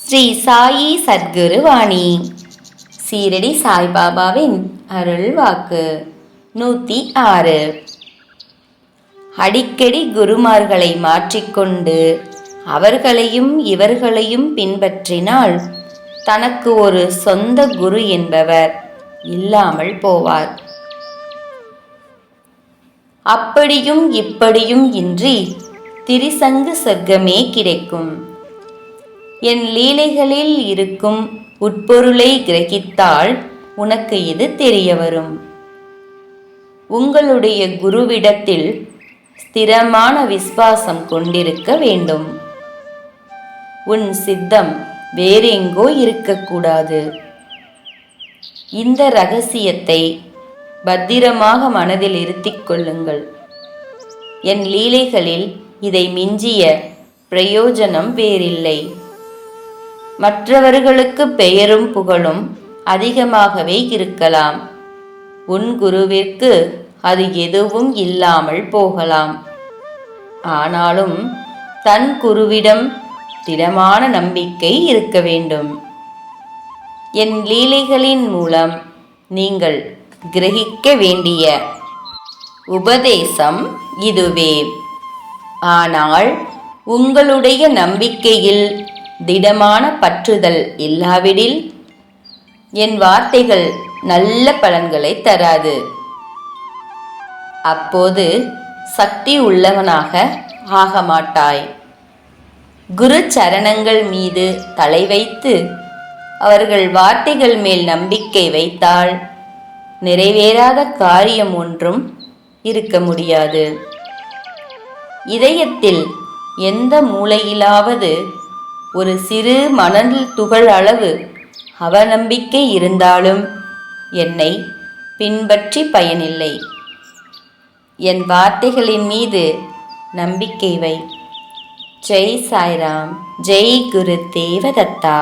ஸ்ரீ சாயி சத்குரு வாணி. சீரடி சாய்பாபாவின் அருள் வாக்கு. 106. அடிக்கடி குருமார்களை மாற்றிக்கொண்டு அவர்களையும் இவர்களையும் பின்பற்றினால் தனக்கு ஒரு சொந்த குரு என்பவர் இல்லாமல் போவார். அப்படியும் இப்படியும் இன்றி திரிசங்கு சொர்க்கமே கிடைக்கும். என் லீலைகளில் இருக்கும் உட்பொருளை கிரகித்தால் உனக்கு இது தெரிய வரும். உங்களுடைய குருவிடத்தில் ஸ்திரமான விசுவாசம் கொண்டிருக்க வேண்டும். உன் சித்தம் வேறெங்கோ இருக்கக்கூடாது. இந்த ரகசியத்தை பத்திரமாக மனதில் இருத்திக் கொள்ளுங்கள். என் லீலைகளில் இதை மிஞ்சிய பிரயோஜனம் வேறில்லை. மற்றவர்களுக்கு பெயரும் புகழும் அதிகமாகவே இருக்கலாம். உன் குருவிற்கு அது எதுவும் இல்லாமல் போகலாம். ஆனாலும் தன் குருவிடம் திடமான நம்பிக்கை இருக்க வேண்டும். என் லீலைகளின் மூலம் நீங்கள் கிரகிக்க வேண்டிய உபதேசம் இதுவே. ஆனால் உங்களுடைய நம்பிக்கையில் திடமான பற்றுதல் இல்லாவிடில் என் வார்த்தைகள் நல்ல பலன்களை தராது. அப்போது சக்தி உள்ளவனாக ஆக மாட்டாய். குரு சரணங்கள் மீது தலை வைத்து அவர்கள் வார்த்தைகள் மேல் நம்பிக்கை வைத்தால் நிறைவேறாத காரியம் ஒன்றும் இருக்க முடியாது. இதயத்தில் எந்த மூலையிலாவது ஒரு சிறு மணல் துகள் அளவு அவநம்பிக்கை இருந்தாலும் என்னை பின்பற்றி பயனில்லை. என் வார்த்தைகளின் மீது நம்பிக்கை வை. ஜெய் சாய்ராம். ஜெய் குரு தேவதத்தா.